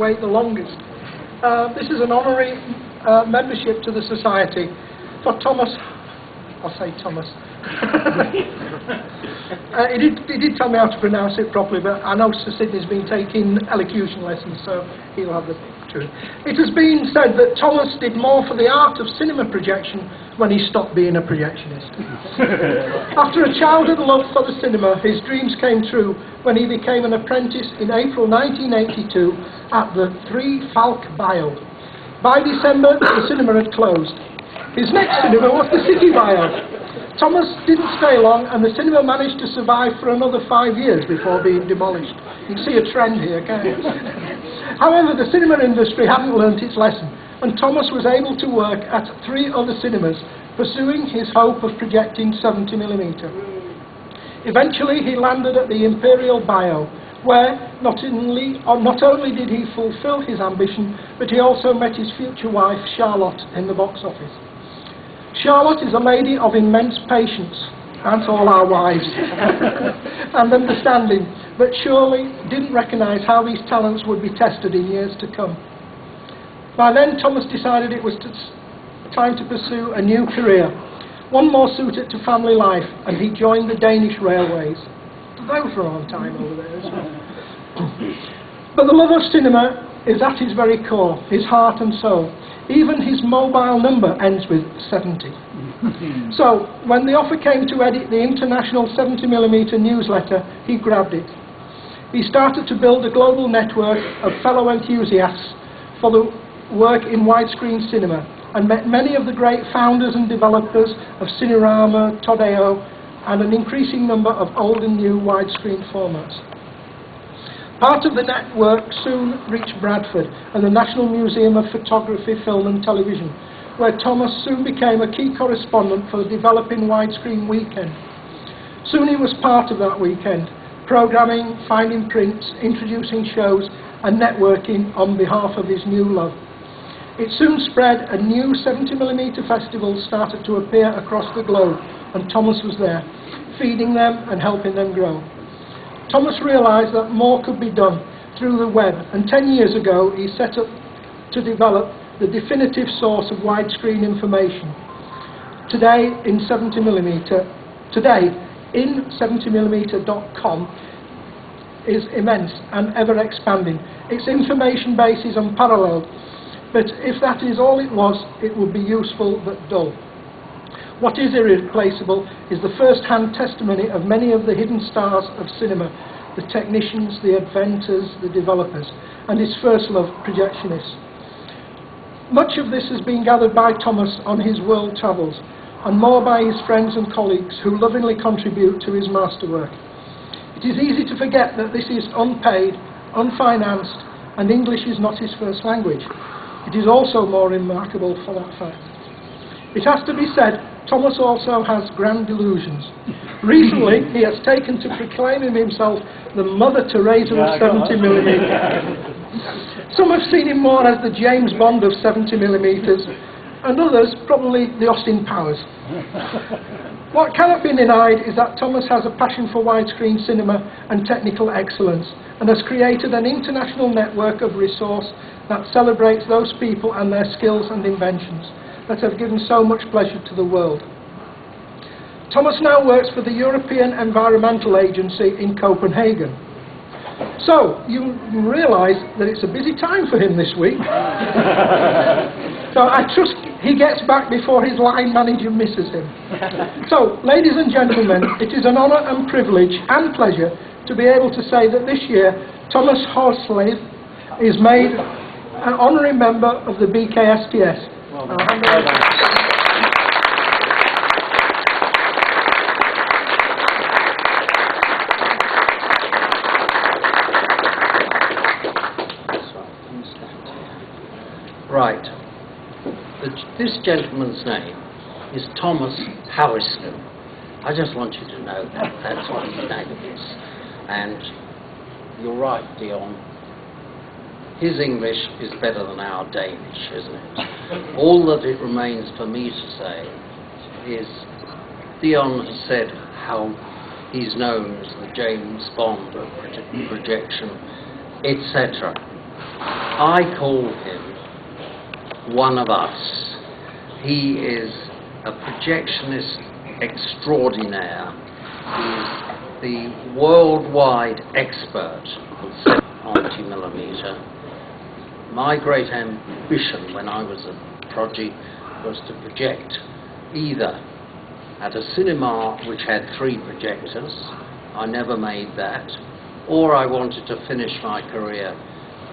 wait the longest. This is an honorary membership to the Society for Thomas. I'll say Thomas. He did tell me how to pronounce it properly, but I know Sir Sidney's been taking elocution lessons, so he'll have the truth. It has been said that Thomas did more for the art of cinema projection when he stopped being a projectionist. After a childhood love for the cinema, his dreams came true when he became an apprentice in April 1982 at the 3 Falk Bio. By December, the cinema had closed. His next cinema was the City Bio. Thomas didn't stay long, and the cinema managed to survive for another 5 years before being demolished. You can see a trend here, can't you? However, the cinema industry hadn't learnt its lesson, and Thomas was able to work at 3 other cinemas, pursuing his hope of projecting 70mm. Eventually, he landed at the Imperial Bio, where not only did he fulfil his ambition, but he also met his future wife, Charlotte, in the box office. Charlotte is a lady of immense patience, and all our wives, and understanding, but surely didn't recognise how his talents would be tested in years to come. By then, Thomas decided it was time to pursue a new career, one more suited to family life, and he joined the Danish Railways. Those were on time over there as well. But the love of cinema is at his very core, his heart and soul. Even his mobile number ends with 70. So, when the offer came to edit the international 70mm newsletter, he grabbed it. He started to build a global network of fellow enthusiasts for the work in widescreen cinema, and met many of the great founders and developers of Cinerama, Todeo, and an increasing number of old and new widescreen formats. Part of the network soon reached Bradford and the National Museum of Photography, Film and Television, where Thomas soon became a key correspondent for the developing widescreen weekend. Soon he was part of that weekend, programming, finding prints, introducing shows and networking on behalf of his new love. It soon spread, and new 70mm festivals started to appear across the globe, and Thomas was there, feeding them and helping them grow. Thomas realised that more could be done through the web, and 10 years ago he set up to develop the definitive source of widescreen information. Today in 70mm.com is immense and ever expanding. Its information base is unparalleled, but if that is all it was, it would be useful but dull. What is irreplaceable is the first-hand testimony of many of the hidden stars of cinema, the technicians, the inventors, the developers, and his first love, projectionists. Much of this has been gathered by Thomas on his world travels, and more by his friends and colleagues who lovingly contribute to his masterwork. It is easy to forget that this is unpaid, unfinanced, and English is not his first language. It is also more remarkable for that fact. It has to be said, Thomas also has grand delusions. Recently, he has taken to proclaiming himself the Mother Teresa of 70mm. Some have seen him more as the James Bond of 70mm, and others probably the Austin Powers. What cannot be denied is that Thomas has a passion for widescreen cinema and technical excellence, and has created an international network of resource that celebrates those people and their skills and inventions that have given so much pleasure to the world. Thomas now works for the European Environmental Agency in Copenhagen. So, you realise that it's a busy time for him this week. So I trust he gets back before his line manager misses him. So, ladies and gentlemen, it is an honour and privilege and pleasure to be able to say that this year Thomas Hauerslev is made an honorary member of the BKSTS. Right. This gentleman's name is Thomas Hauerslev. I just want you to know that that's what his name is. And you're right, Dion. His English is better than our Danish, isn't it? All that it remains for me to say is Dion has said how he's known as the James Bond of projection, etc. I call him one of us. He is a projectionist extraordinaire. He's the worldwide expert on 90mm. My great ambition when I was a prodigy was to project either at a cinema which had 3 projectors. I never made that. Or I wanted to finish my career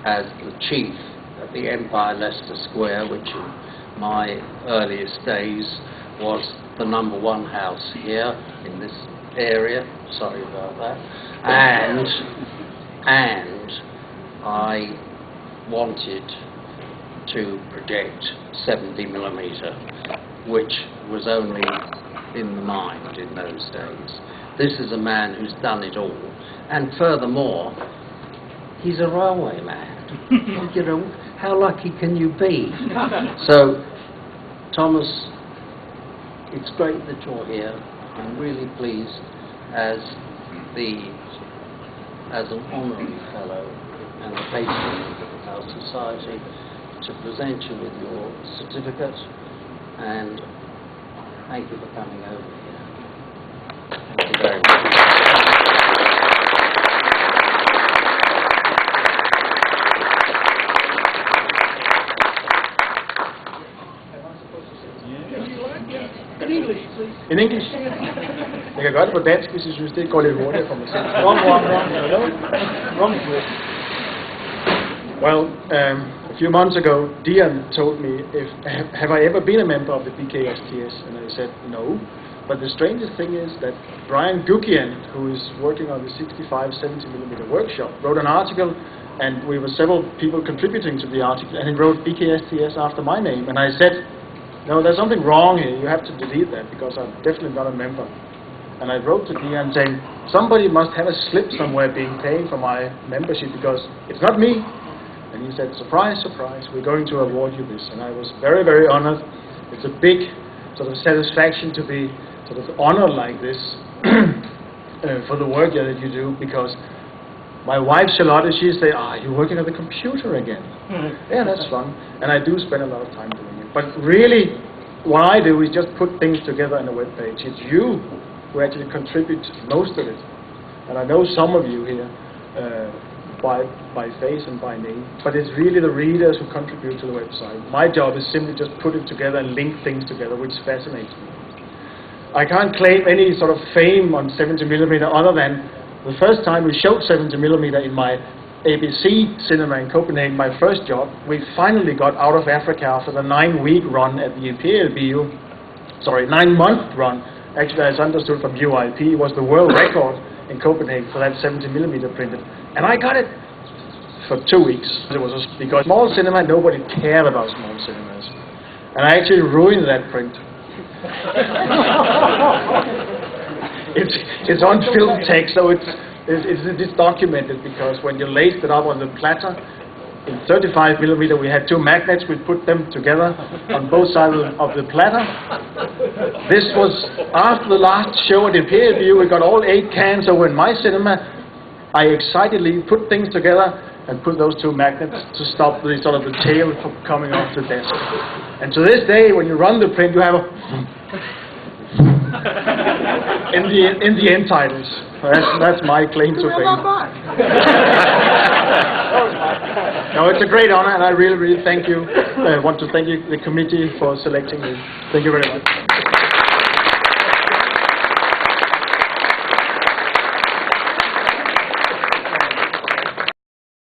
as the chief at the Empire Leicester Square, which in my earliest days was the #1 house here in this area. Sorry about that. And I wanted to project 70mm, which was only in the mind in those days. This is a man who's done it all, and furthermore, he's a railway man. You know, how lucky can you be? So, Thomas, it's great that you're here. I'm really pleased as an honorary fellow and a patron of our society to present you with your certificate, and thank you for coming over here. Thank you very much. In English, please. In English? Jeg kan gøre det på dansk, hvis I synes, det går lidt hurtigere for mig selv. Wrong. Well, a few months ago, Dion told me, have I ever been a member of the BKSTS? And I said, no. But the strangest thing is that Brian Gukian, who is working on the 65-70mm workshop, wrote an article, and we were several people contributing to the article, and he wrote BKSTS after my name. And I said, no, there's something wrong here. You have to delete that, because I'm definitely not a member. And I wrote to Dion saying, somebody must have a slip somewhere being paid for my membership, because it's not me. And he said, surprise, surprise, we're going to award you this. And I was very, very honored. It's a big sort of satisfaction to be sort of honored like this for the work that you do, because my wife Charlotte, she said, you're working on the computer again. Yeah, that's fun. And I do spend a lot of time doing it. But really, what I do is just put things together on a web page. It's you who actually contribute most of it. And I know some of you here by face and by name, but it's really the readers who contribute to the website. My job is simply just put it together and link things together, which fascinates me. I can't claim any sort of fame on 70mm other than the first time we showed 70mm in my ABC cinema in Copenhagen, my first job, we finally got out of Africa after the 9-week run at the Imperial Bio. Sorry, 9-month run. Actually, as understood from UIP, was the world record in Copenhagen for that 70mm printed. And I got it for 2 weeks. It was because small cinema, nobody cared about small cinemas. And I actually ruined that print. It's on film text, so it's documented, because when you laced it up on the platter, in 35mm we had 2 magnets, we put them together on both sides of the platter. This was after the last show at Imperial View. We got all 8 cans over in my cinema. I excitedly put things together and put those 2 magnets to stop the sort of the tail from coming off the desk. And to this day, when you run the print, you have a in the end titles. That's my claim to fame. No, it's a great honor, and I really, really thank you. I want to thank you, the committee, for selecting me. Thank you very much.